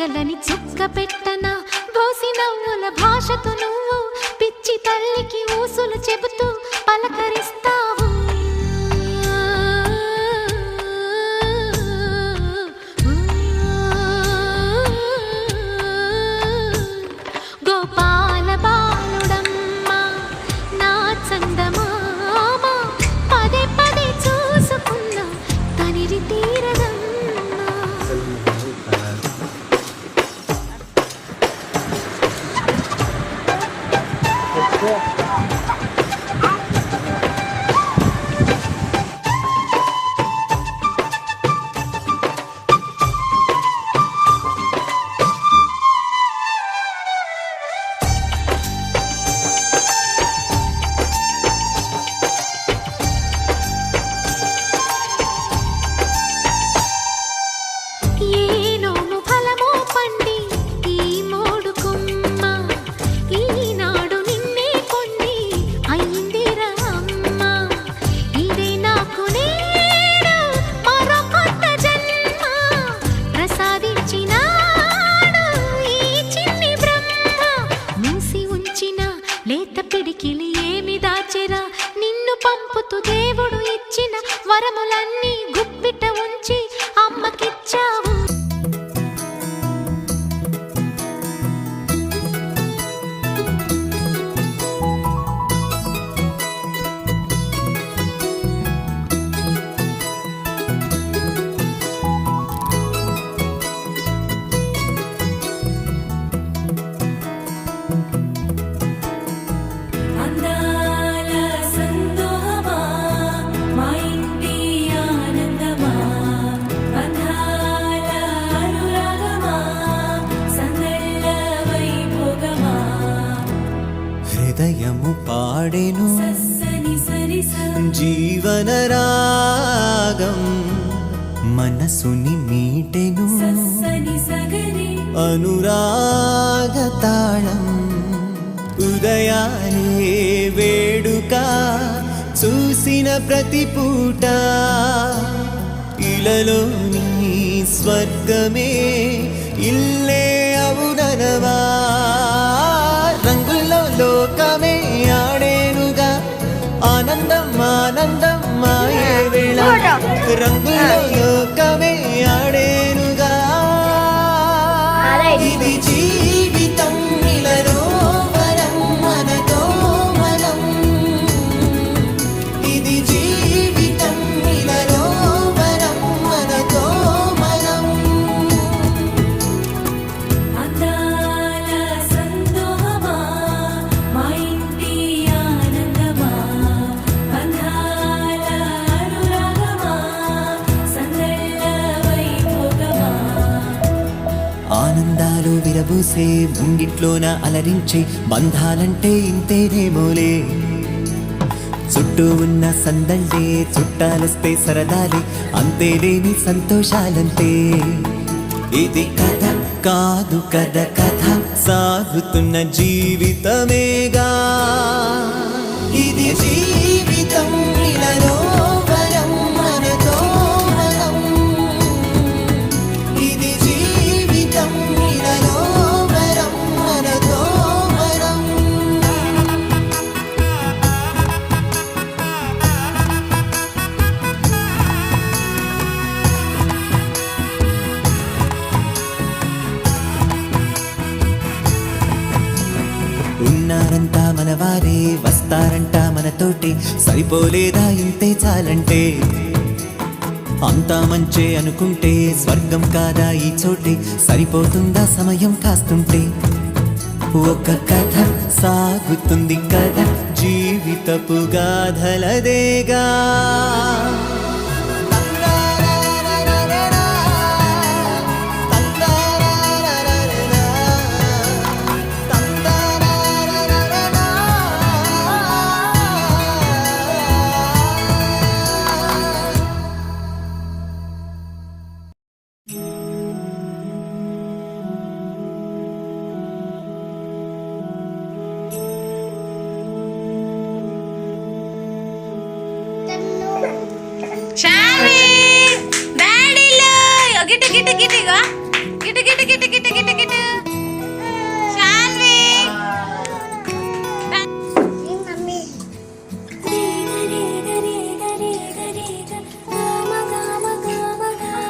పగలని చుక్క పెట్టనా బోసి నవ్వుల భాషతో నువ్వు పిచ్చి తల్లికి ఊసులు చెబుతూ పలకరిస్తావు. గోపాల బాలుడమ్మ నా చందమామ పదే పదే చూసుకున్నా తనివి తీరదమ్మా. లేత పిడికిలి ఏమి దాచెరా నిన్ను పంపుతూ దేవుడు ఇచ్చిన వరములన్నీ గుప్పిట ఉంచి అమ్మకిచ్చావు. హృదయము పాడెను జీవన రాగం మనసుని మీటెను అనురాగ తాళం. ఉదయాలే వేడుక చూసిన ప్రతి పూట ఇలలోని స్వర్గమే ఇల్లే అవుననవా. రంగుల్లో లోకమే ఆడేనుగా ఆనందం ఆనందం మాయే వేళ. రంగుల్లో లోకమే ఆడేనుగా ఇది జీవితం ఇలలో వరం మనతో మనం. ఇది జీవితం ఇలలో వరం మనతో మనం. ఆనందాలు విరబూసే ముంగిట్లోన అలరించే బంధాలంటే ఇంతేనేమోలే. చుట్టూ ఉన్న సందళ్ళే చుట్టాలొస్తే సరదాలే అంతేలేని సంతోషాలంతే. ఇది కథ కాదు కథ కథ సాగుతున్న జీవితమేగా. ఇది జీవితం ఇలలో వరం మనతో మనం. ఇది జీవితం ఇలలో వరం మనతో మనం. ఉన్నారంతా మనవారే వస్తారంట మనతోటి సరిపోలేదా ఇంతే చాలంటే. అంతా మంచే అనుకుంటే స్వర్గం కాదా ఈ చోటే సరిపోతుందా సమయం కాస్తుంటే. ఒక కథ సాగుతుంది కథ జీవితపు గాథలదేగా.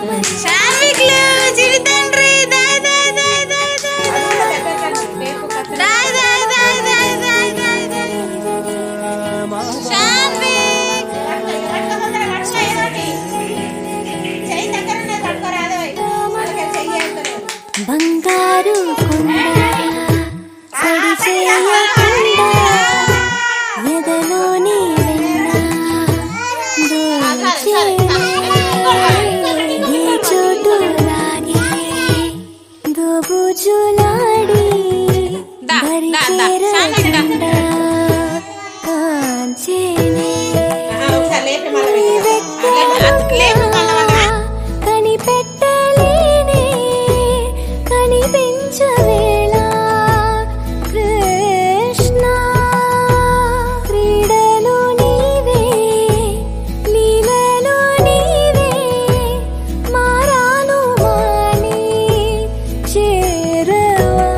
శాన్విక్లు చిరితండ్రి దాయ్ దాయ్ దాయ్ దాయ్ దాయ్ దాయ్ దాయ్ దాయ్ దాయ్ దాయ్ దాయ్ శాన్విక్ బంగారు కొండ సడి చేయకుండా ఎదలోని చోటు రాని దోబుజులాడి బరిచేరకుండా కాంచేనే కనిపెట్టలేనే కనిపించవేళ కృష్ణ క్రీడలు నీవే లీలలు నీవే మారాను మాని చేరవా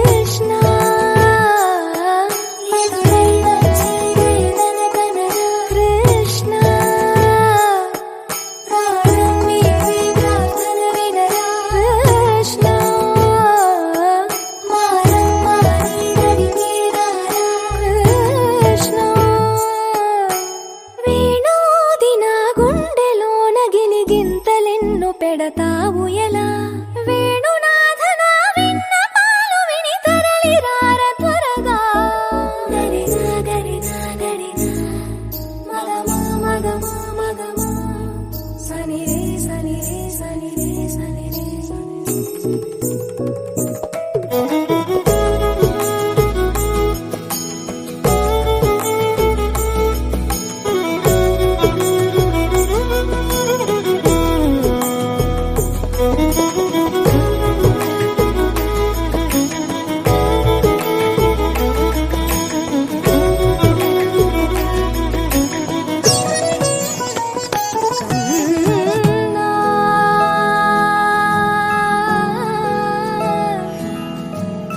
కృష్ణ కృష్ణ కృష్ణ కృష్ణ వేణోది నా గుండెలోన గిలిగింతలెన్ను పెడతావు ఎలా వేణునాథన విన్న పాలు విని తరలి రార త్వరగా గరిజా గరిజా గరిజా మగమా మగమా మగమా సని రే సని రే సని రే సని రే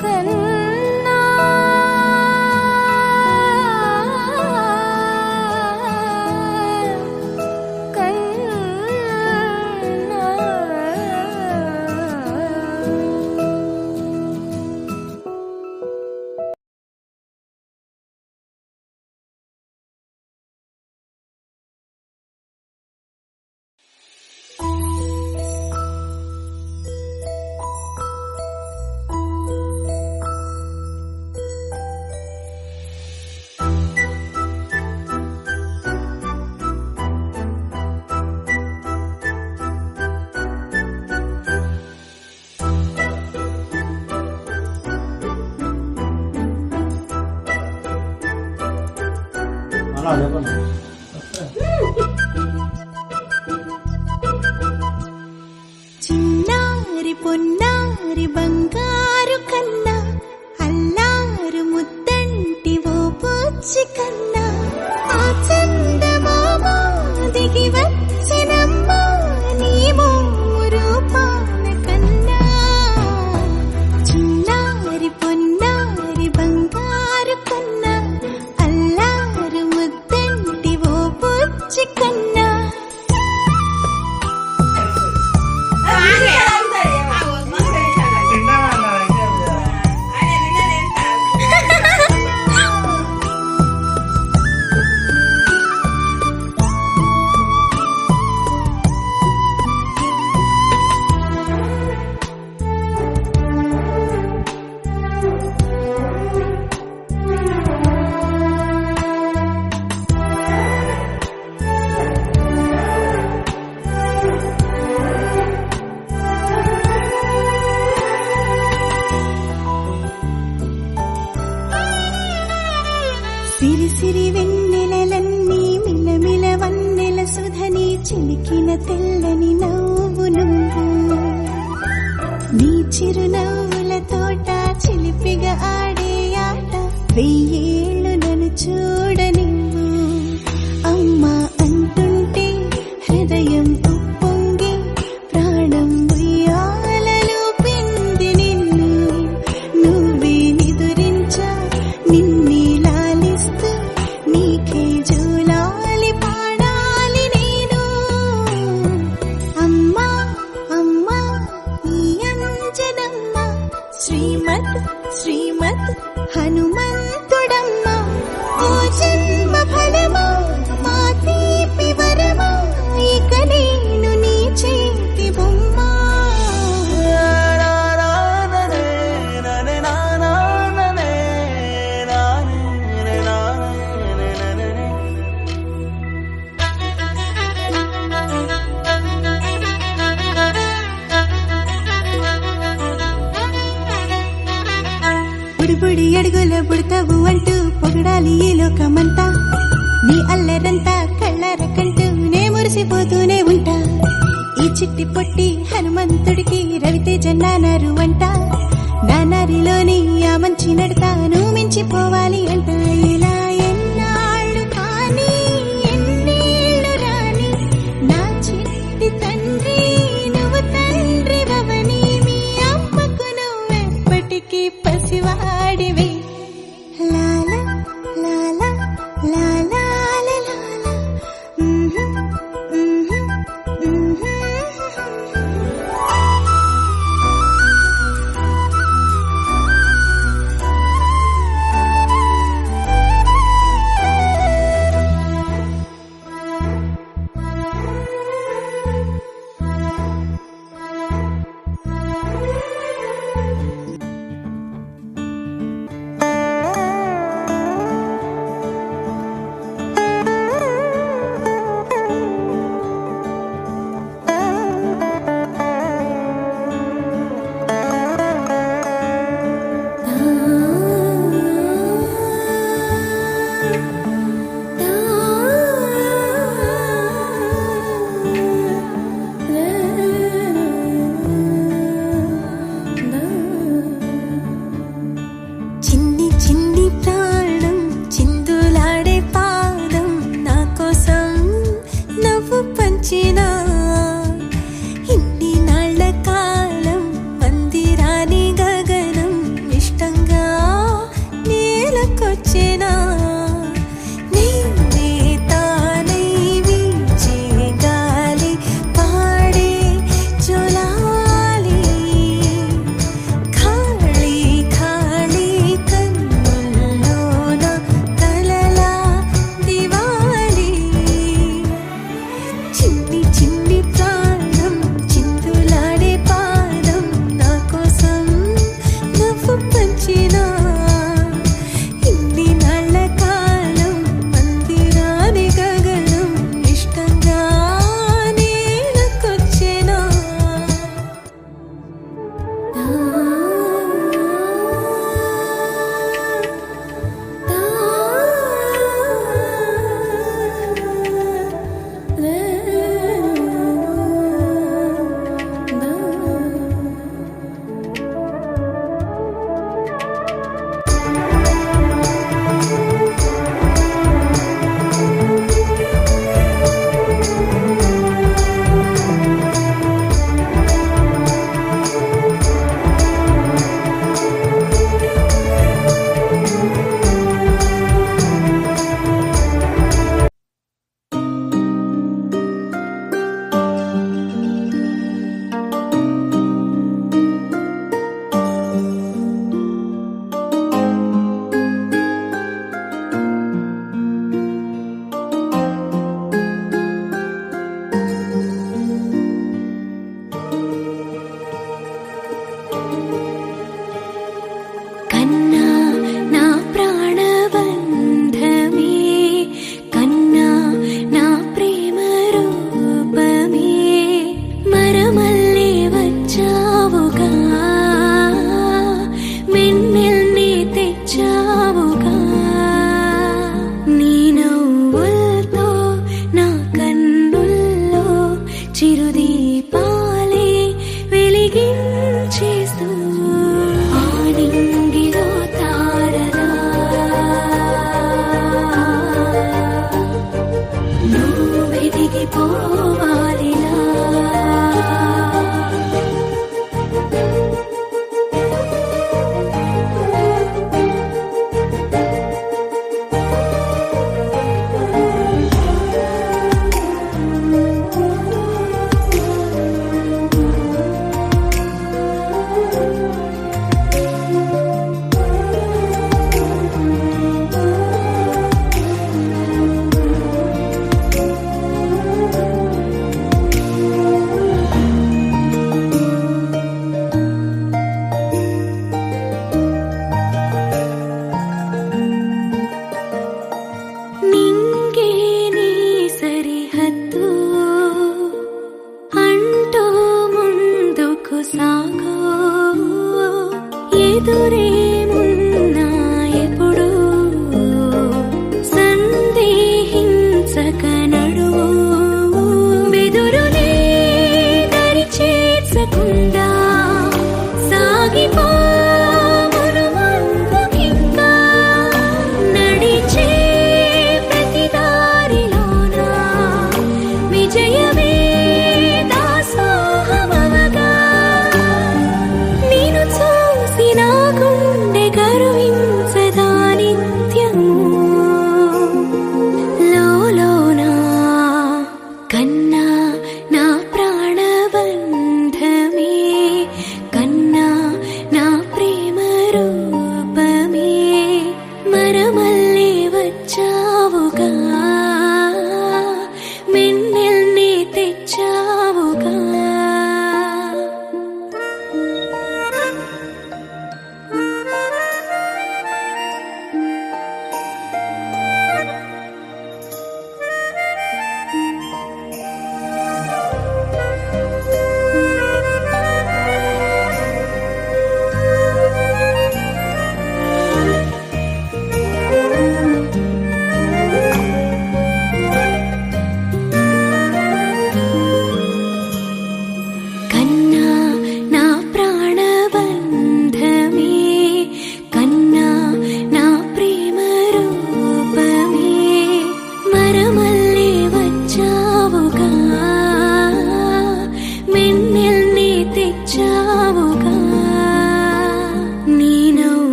కన్నా చిన్నారి పొన్నారి బంగారు కన్నా అల్లారు ముద్దంటి ఓ పూచి కన్నా ఆ చందమామ దిగి వచ్చినమ్మ నీ మోము రూపాన కన్నా చిన్నారి పొన్నారి బంగారు కన్నా అల్లారు ముద్దంటి ఓ పూచి కన్నా అడుగుల పుడతావు అంటూ పొగడాలి ఈ లోకమంతా నీ అల్లరంతా కళ్ళరకంటూ నే మురిసిపోతూనే ఉంటా ఈ చిట్టి పొట్టి హనుమంతుడికి రవితేజ నానారు అంట నానారిలోని ఆ మంచి నడతాను మించిపోవాలి అంట ఇలా ఎన్నాళ్ళు కానీ ఎన్నేళ్ళు రాని నా చిట్టి తండ్రి నువ్వు తండ్రి భవని మీ అమ్మకు నువ్వెప్పటికీ పసివాడివి లాల లాల లాల లాల చిన్ని చిన్ని ప్రాణం చిందులాడే పాదం నా కోసం నవ్వు పంచినా ఇన్ని నాళ్ల కాలం పందిరాని గగనం ఇష్టంగా నేలకొచ్చినా నేనే తానై వీచే గాలి పాడే జోలాలి ఖాళీ ఖాళీ కన్నుల్లోన కలలా దివాలి చిన్ని చిన్ని ప్రాణం చిందులాడే పాదం నా కోసం నవ్వు పంచినా ఇన్ని నాళ్ల కాలం మందిరాని గగనం ఇష్టంగా నేలకొచ్చినా కన్నా నా ప్రాణబంధమే కన్నా నా ప్రేమ రూపమే మరమల్లే వచ్చావుగా మెన్నెల్ని తెచ్చావుగా నీ నవ్వులతో నా కన్నుల్లో చిరుదీపాలే వెలిగించేస్తూ ఆనింగిలో తారలా నువ్వు వెలిగిపోవాలిలా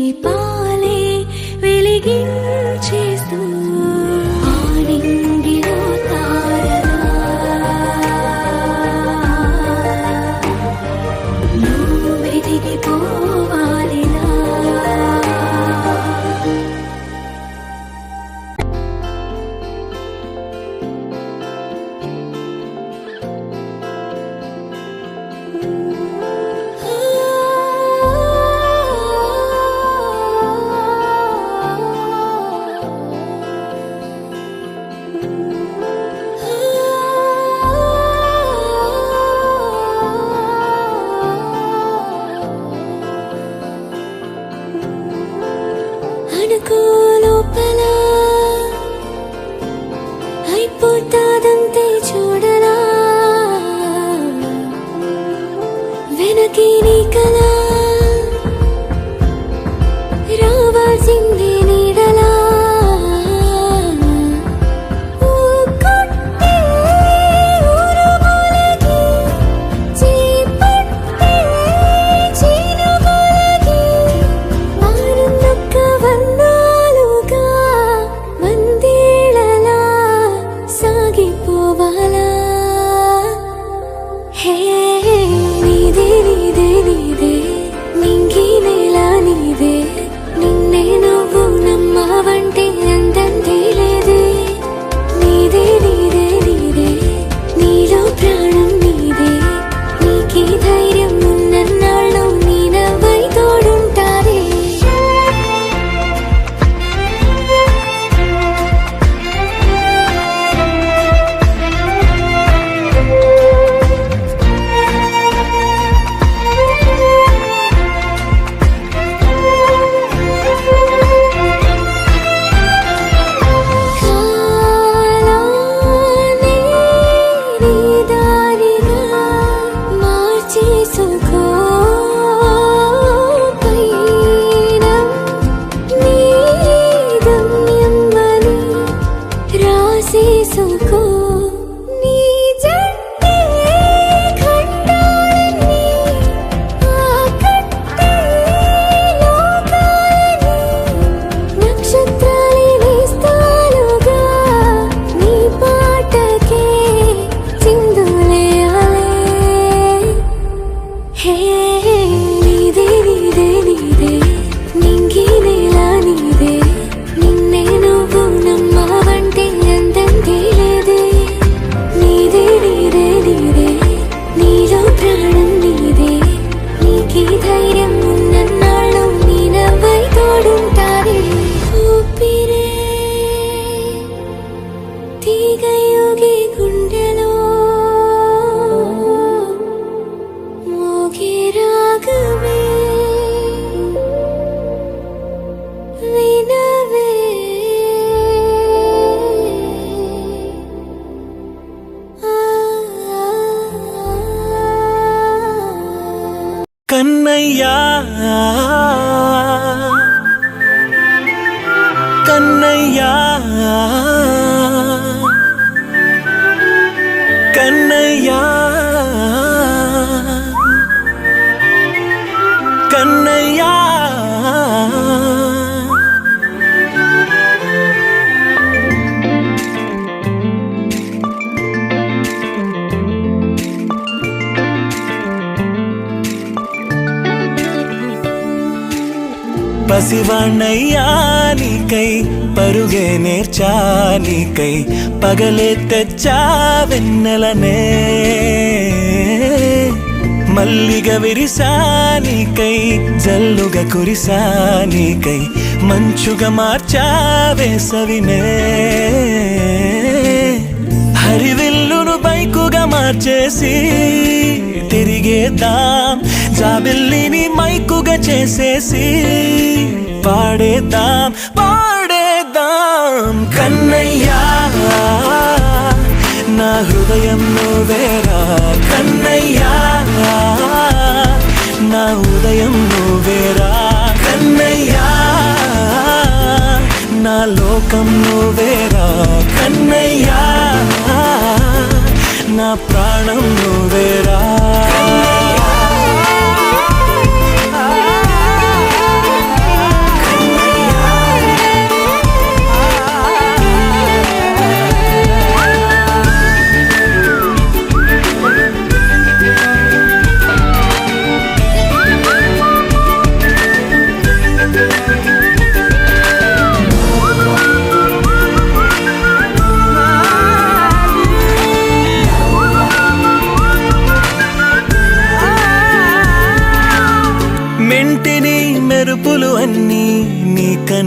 దీపాలే వెలిగించేస్తూ ఆ నింగిలో తారలా నువ్వు వెతికిపోవాలిలా. అనుకో లోపల అయిపోతాదంతే చూడరా, వెనకే నీ కలా రావాల్సిందే నీడలా. ఊ కొట్టే ఊరుమూలకి, చేపట్టే చిరుమూలకి, ఆనందొక్క వర్ణాలుగా వందేళ్లలా సాగిపోవాలా. హే నీదే నీదే నీదే నింగి నేల నీదే, నిన్నే నువ్వు నమ్మవంటే అందంతే లేదే. నీదే నీదే నీదే నీలో ప్రాణం నీదే, నీకే ధైర్యం ఉన్నన్నాళ్ళు నీ నవ్వై తోడుంటారే. కాలాన్ని నీ దారిగా మార్చేసుకో, పయనం నీ గమ్యమని రాసేసుకో. నీ జట్టే ఖండాలన్నీ ఆకట్టే లోకాలని, నక్షత్రాలే నేస్తాలుగా నీ పాటకే చిందులేయాలే. హే నీదే నీదే నీదే నింగి నేల నీదే, నిన్నే నువ్వు నమ్మవంటే అందంతే లేదే. నీదే నీదే నీదే నీలో ప్రాణం నీదే, నీకే ధైర్యం ఉన్నన్నాళ్ళు నీ నవ్వై తోడుంటారే. ఊపిరే తీగయుగే గుండెలో మోగే రాగమే వినవే. కన్నయ్యా కన్నయ్యా కన్నయ్యా కన్నయ్యా పసివాణ్ణయ్యా నీకై పరుగే నేర్చా నీకై, పగలే తెచ్చా వెన్నెలనే, మల్లిగ విరిసా నీకై జల్లుగా కురిసా నీకై, మంచుగా మార్చా వేసవినే, హరివిల్లును బైకుగా మార్చేసి తిరిగేద్దాం, జాబిల్లిని మైకుగా చేసేసి పాడేద్దాం పాడేద్దాం. కన్నయ్యా నా హృదయం నువ్వేరా, కన్నయ్యా నా ఉదయం నువ్వేరా, కన్నయ్యా నా లోకం నువ్వేరా, కన్నయ్యా నా ప్రాణం నువ్వేరా.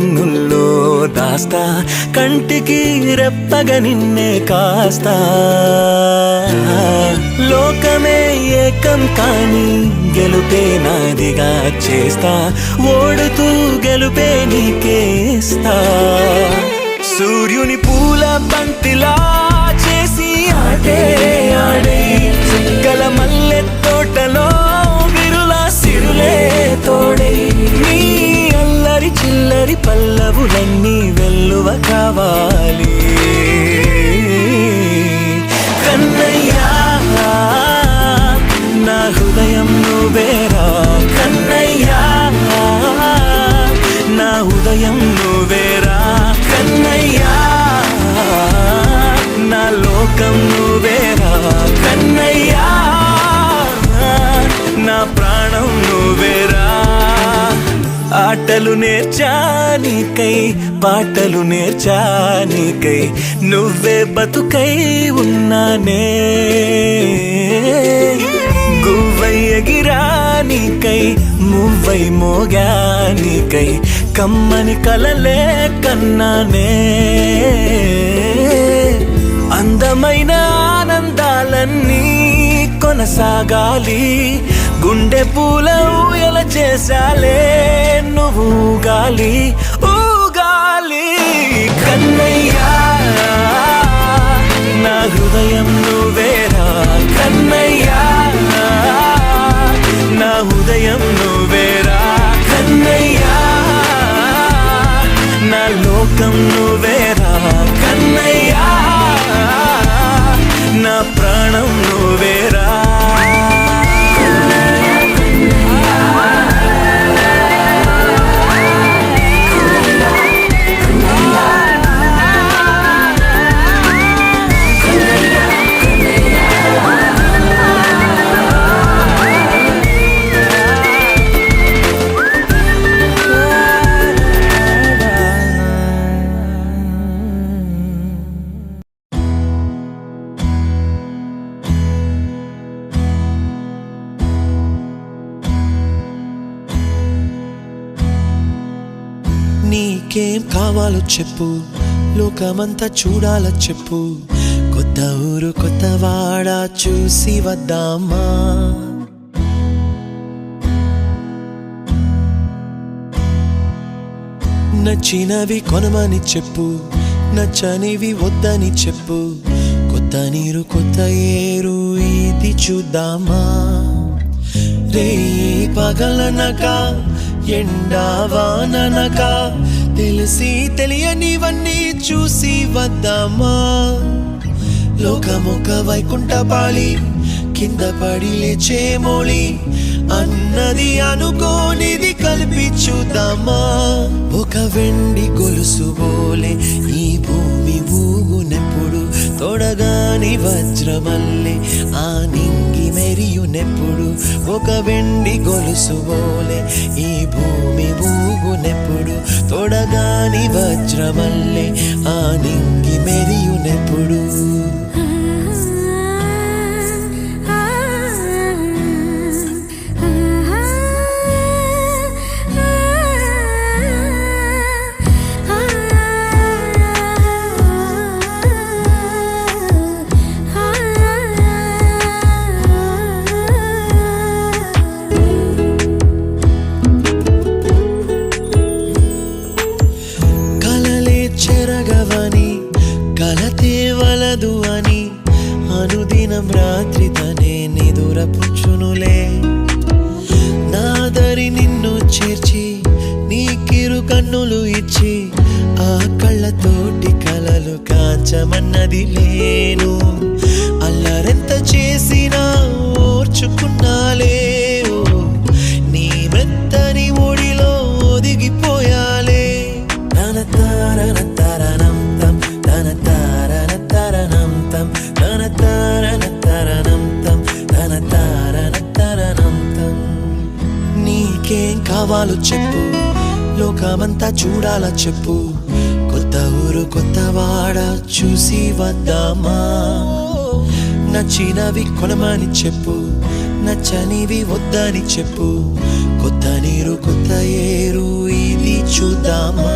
కన్నుల్లో దాస్తా, కంటికి రెప్పగా నిన్నే కాస్తా. లోకమే ఏకం కాని గెలుపే నాదిగా చేస్తా, ఓడుతూ గెలుపే నీకేస్తా. సూర్యుని పూల బంతిలా చేసి ఆడే ఆడే, చుక్కల మల్లె తోటలో విరులా సిరులే తోడే. నీ అల్లరి చిల్లరి పల్లవులన్నీ వెల్లువ కావాలి కన్నయ్యా. నా హృదయం నువ్వేరా కన్నయ్యా, నా హృదయం నువ్వేరా కన్నయ్యా, నా లోకం నువ్వేరా కన్నయ్యా, నా ప్రాణం నువ్వేరా. ఆటలు నేర్చానికై పాటలు నేర్చానికై, నువ్వే బతుకై ఉన్నానే. గువ్వై ఎగిరానికై మువ్వై మోగానికై, కమ్మని కలలే కన్నానే. అందమైన ఆనందాలన్నీ కొనసాగాలి, గుండె పూల ఊయల చేసాలే నువ్వు ఊగాలి ఊగాలి కన్నయ్యా. నా హృదయం నువ్వేరా కన్నయ్యా, నా హృదయం నువ్వేరా కన్నయ్యా, నా లోకం నువ్వేరా కన్నయ్యా, నా ప్రాణం నువ్వేరా. నీకేం కావాలో చెప్పు, లోకమంతా చూడాలో చెప్పు. కొత్త ఊరు కొత్త వాడ చూసి వద్దామా. నచ్చినవి కొనమని చెప్పు, నచ్చనివి వద్దని చెప్పు. కొత్త నీరు కొత్త ఏరు ఇది చూద్దామా. రే పగలనక ఎండావాననక, తెలిసి తెలియనివన్నీ చూసి వద్దామా. లోకమొక వైకుంఠపాళి, కింద పడి లేచే మోళి, అన్నది అనుకోనిది కలిపి చూద్దామా. ఒక వెండి గొలుసు బోలే ఈ భూమి ఊగునెప్పుడు, తొడగాని వజ్రమల్లే ఆ నింగి మెరియునెప్పుడు. ఒక వెండి గొలుసు బోలే ఈ భూమి ఊగునెప్పుడు, తొడగాని వజ్రమల్లే ఆ నింగి మెరియునెప్పుడు. కలతేవలదు అని అనుదినం రాత్రి తనే నిదురపుచ్చునులే. నాదరి నిన్ను చేర్చి నీకిరు కన్నులు ఇచ్చి, ఆ కళ్ళతోటి కలలు కాంచమన్నది లేను. అల్లరెంత చేసినా ఓర్చుకున్నాలే, నీ మెత్తని ఒడిలో ఒదిగిపోయాలే. తన తారన తరణం తం, తన తారన తరణం తం, తన తారన తరణం తం, తన తారన తరణం తం. నీకేం కావాలో చెప్పు, లోకమంతా చూడాలా చెప్పు. కొత్త ఊరు కొత్త వాడ చూసి వద్దామా. నచ్చినవి కొనమని చెప్పు, నచ్చనివి వద్దని చెప్పు. కొత్త నీరు కొత్త ఏరు ఇది చూద్దామా.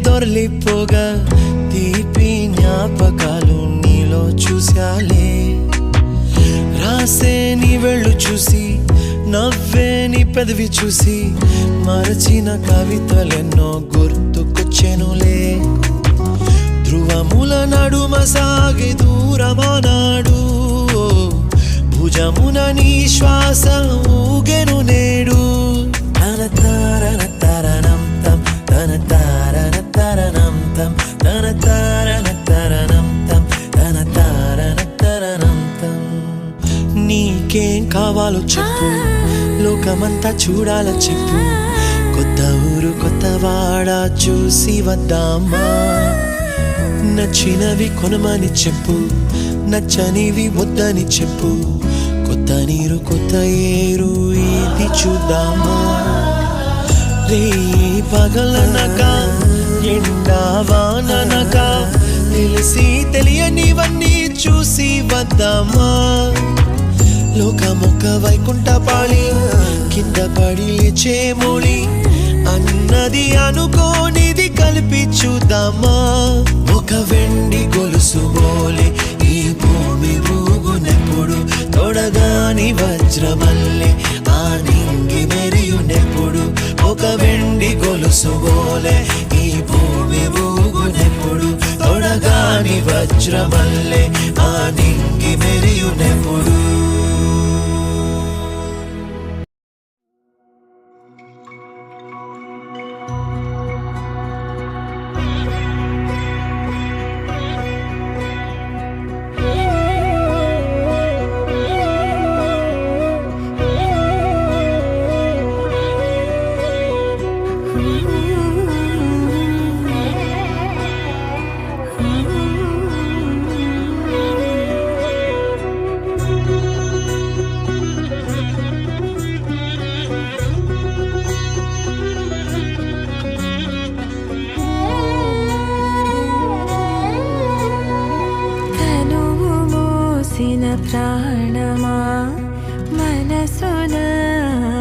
దొరలిపోగా తీపి జ్ఞాపకాలు నీలో చూశాలే. రాసే నీ వెళ్ళు చూసి నవ్వే నీ పెదవి చూసి మరచిన కవితలెన్నో గుర్తుకొచ్చెనులే. ధ్రువముల నడుమ సాగి దూరమానాడు భుజమున నీ శ్వాస ఊగెను నేడు. తన తారన తరణం తం తన తారన తరణం తం తన తారన తరణం తం తన తారన తరణం తం. నీకేం కావాలో చెప్పు, లోకమంతా చూడాల చెప్పు, కొత్త ఊరు కొత్త వాడ చూసి వద్దామా. నచ్చినవి కొనమని చెప్పు, నచ్చనివి వద్దని చెప్పు, కొత్త నీరు కొత్త ఏరు ఇది చూద్దామా. రే పగలనక ఎండా వాననక తెలిసి తెలియనివన్నీ చూసి వద్దామా. లోకమొక్క వైకుంఠపాళి కింద పడి లేచే మోళి అన్నది అనుకోనిది కలిపి చూద్దామా. ఒక వెండి గొలుసు బోలే ఈ భూమి ఊగునెప్పుడు, తొడగాని వజ్రమల్లె ఆ నింగి మెరియునెప్పుడు. ఒక వెండి గొలుసు బోలే ఈ భూమి ఊగునెప్పుడు, తొడగాని వజ్రమల్లె ఆ నింగి మెరియునెప్పుడు. ప్రాణమా మనసున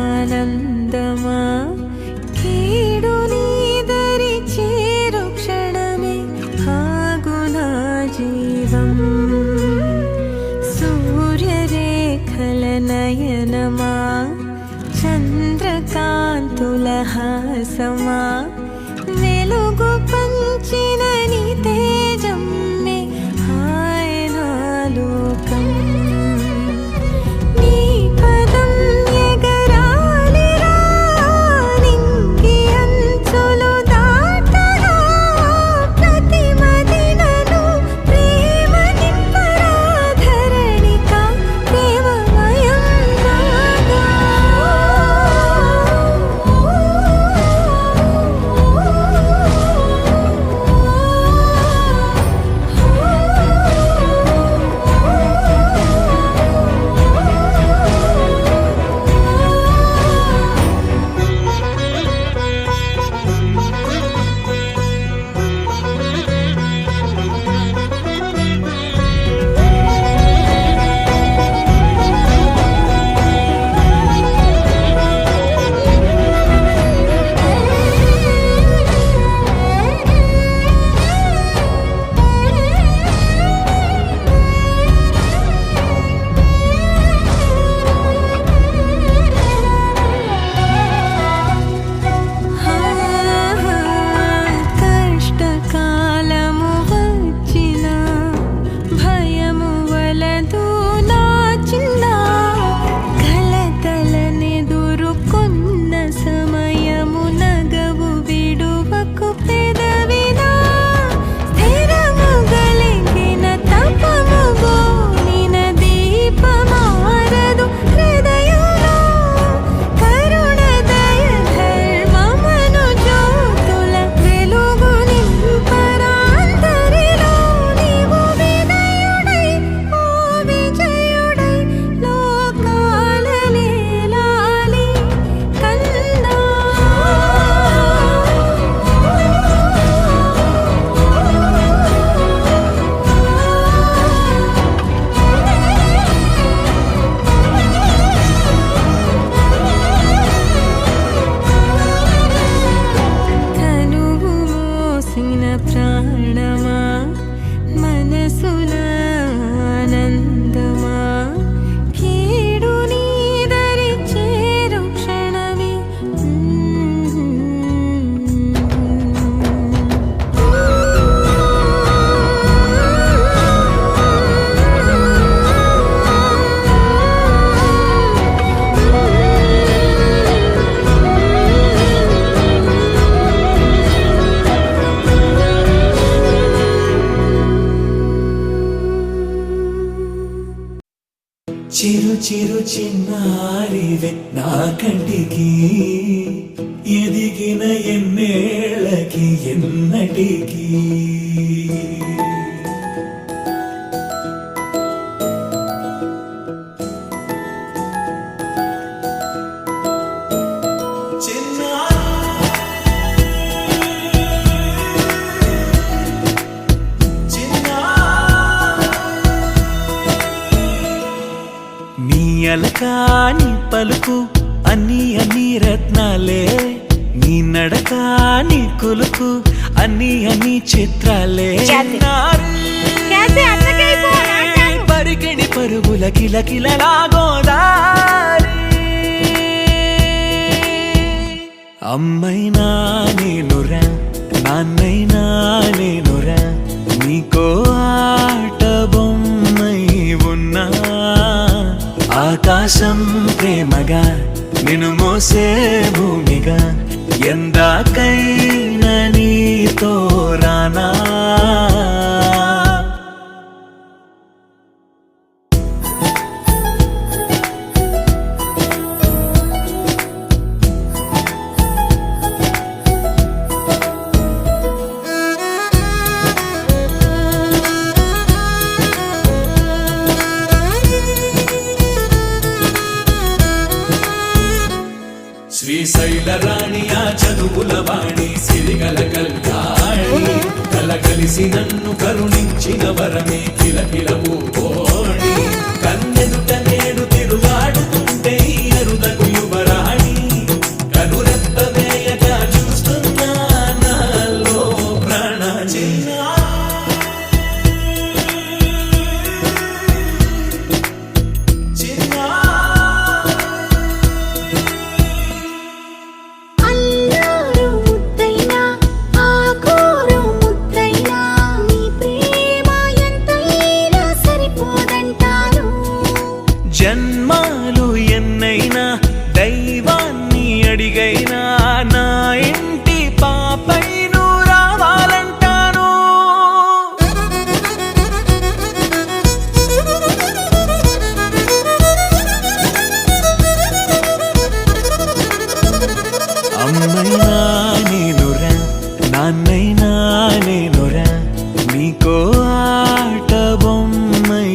ఆనందమా కీడు నీదరి చేరు క్షణమే ఆగున జీవం. సూర్యరేఖల నయనమా చంద్రకాంతుల హాసమా వెలుగు పంచిన నీ తేజమ్మే ఆయన లోకం. నీ పదం ఎగరాలిరా నింగి అంచులు దాటగా ప్రతి మదినను ప్రేమ నింపరా ధరణిక ప్రేమమయం నాగా. చిరు చిరు చిన్నారివే నా కంటికి ఎదిగిన ఎన్నేళ్ళకి ఎన్నటికి నీ అలకాని పలుకు అన్ని రత్నాలే నీ నడకాని కులుకు అన్ని చిత్రాలే పరికిణి పరుగుల కిలకిలలాగోదారి అమ్మైనా నేనురా నాన్నైనా నేనురా నీకో ఆట బొమ్మై ఉన్నా ఆకాశం ప్రేమగా నిన్ను మోసే భూమిగా ఎందాకైనా నీతో రానా శ్రీశైల రాణి ఆ చదువుల వాణి సిరిగల కల్యాణి కలగలిసి నన్ను కరుణించిన వరమే కిలకిల పూకోణి కన్నెదుట నేడు తిరుగాడుతుంటే ఈ అరుదకు యువరాణి కనురెప్ప వేయగా చూస్తున్నా నాలో ప్రాణ చిన్నా అల్లారు ముద్దైనా ఆకోరు ముద్దైనా నీ ప్రేమ ఎంతైనా సరిపోదంటాను జన్మాలు ఎన్నైనా దైవాన్ని అడిగైనా నా ఇంటి పాపై నువ్వు రావాలంటాను అమ్మైనా నేనురా నాన్నైనా నేనురా నీకో ఆట బొమ్మై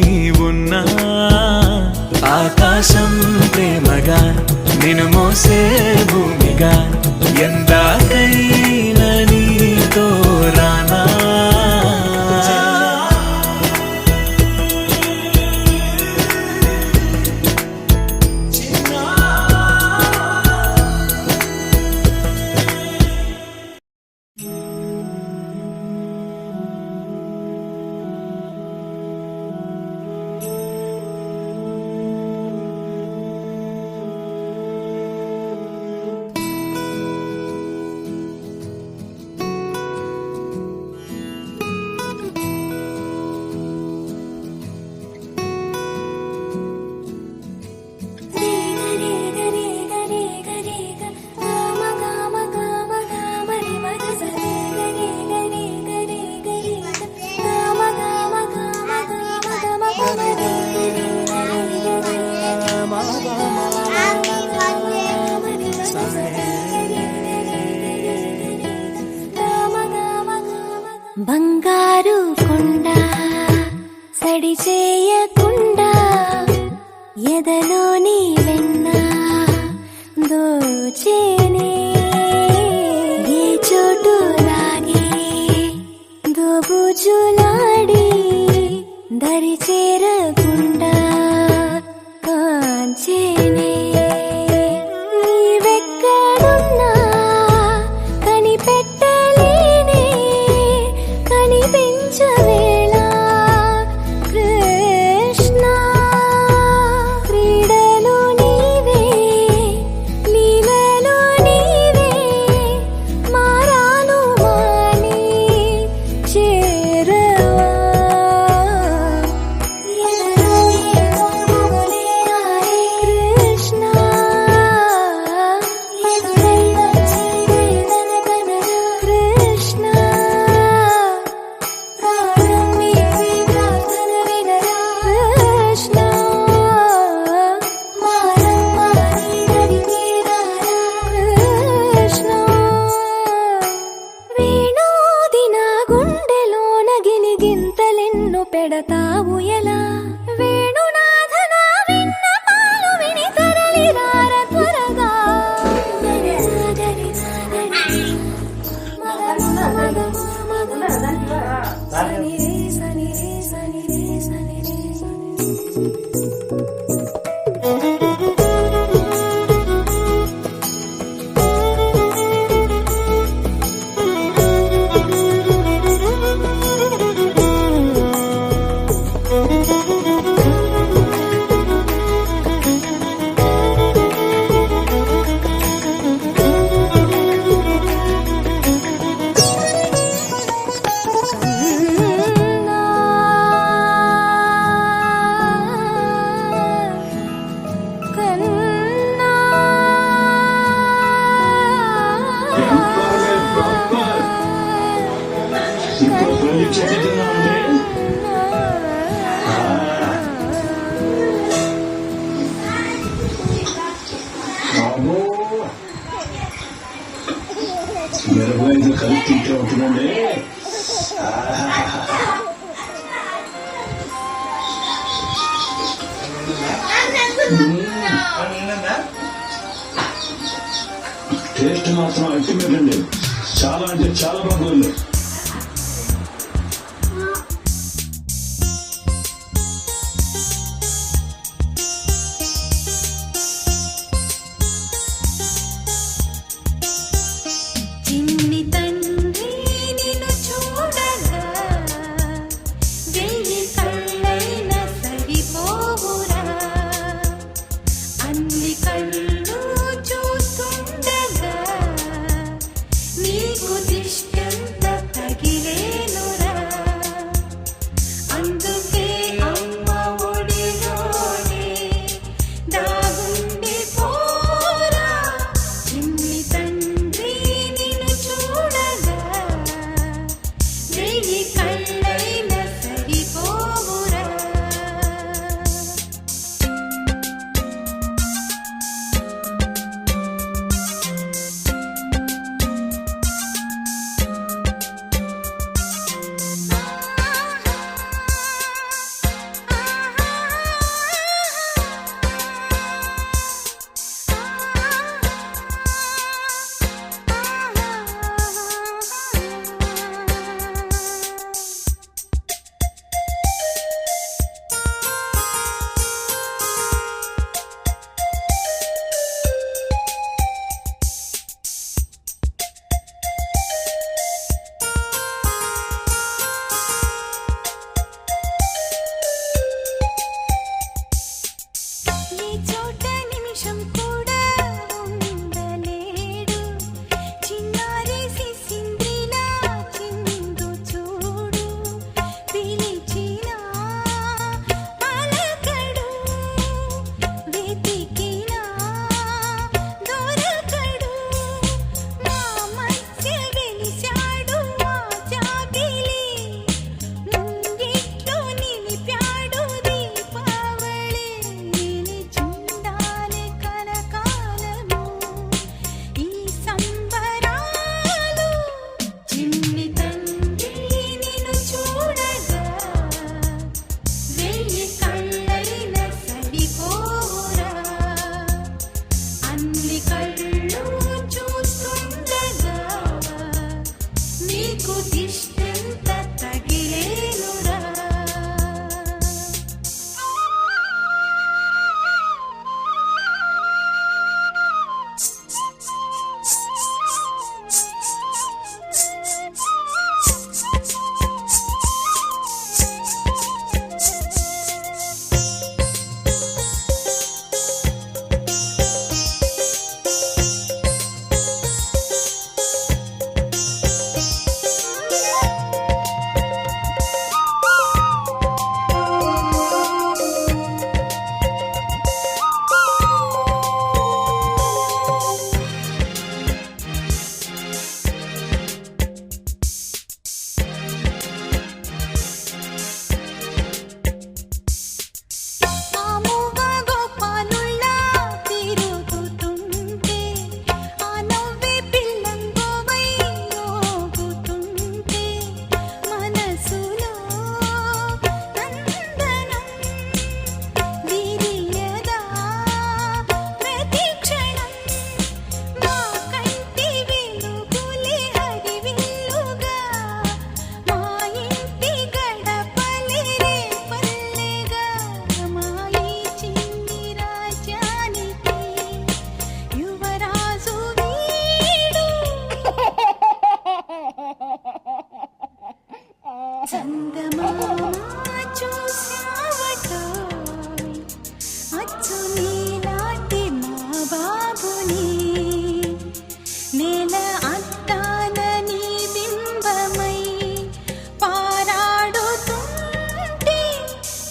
ఉన్నా ఆకాశం ప్రేమగా నిన్ను మోసే భూమిగా ఎందాకైనా నీతో రానా బంగారు కొండ సడి చేయకుండా ఎదలోని వెన్న దోచేనే ఏ చోటు లాగే దోబుజులాడి దరి చేరకుండా కాంచేనే నీవెక్కడున్నా కనిపెట్టలేనే కనిపించవేళ కృష్ణ క్రీడలు నీవే లీలలు నీవే మారాను మాని చేరవా ఎదలోని కృష్ణ మిరపకాయతో కలిపి తింటే ఉంటుందండి. టేస్ట్ మాత్రం అల్టిమేట్ అండి. చాలా అంటే చాలా బాగుంది.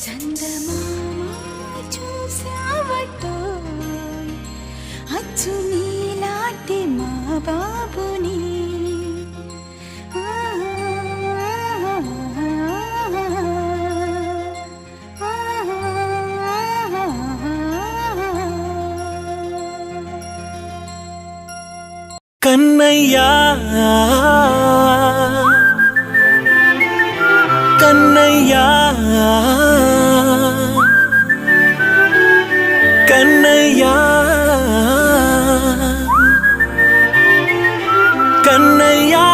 చందమామ చూసావటోయ్ అచ్చు నీలాంటి మా బాబుని కన్నయ్యా కన్నయ్యా కన్నయ్యా కన్నయ్యా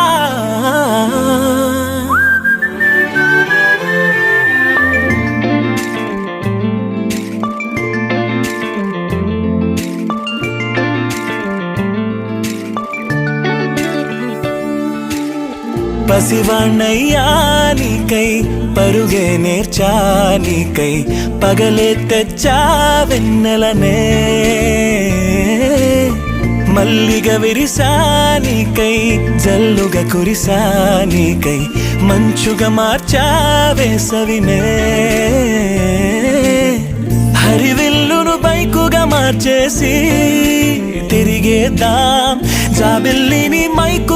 పసివాణ్ణయ్యా నీకై పరుగే నేర్చా నీకై పగలే తెచ్చా వెన్నెలనే మల్లిగ విరిసా నీకై జల్లుగా కురిసా నీకై మంచుగా మార్చా వేసవినే హరివిల్లును బైకుగా మార్చేసి తిరిగేద్దాం జాబిల్లిని మైకుగా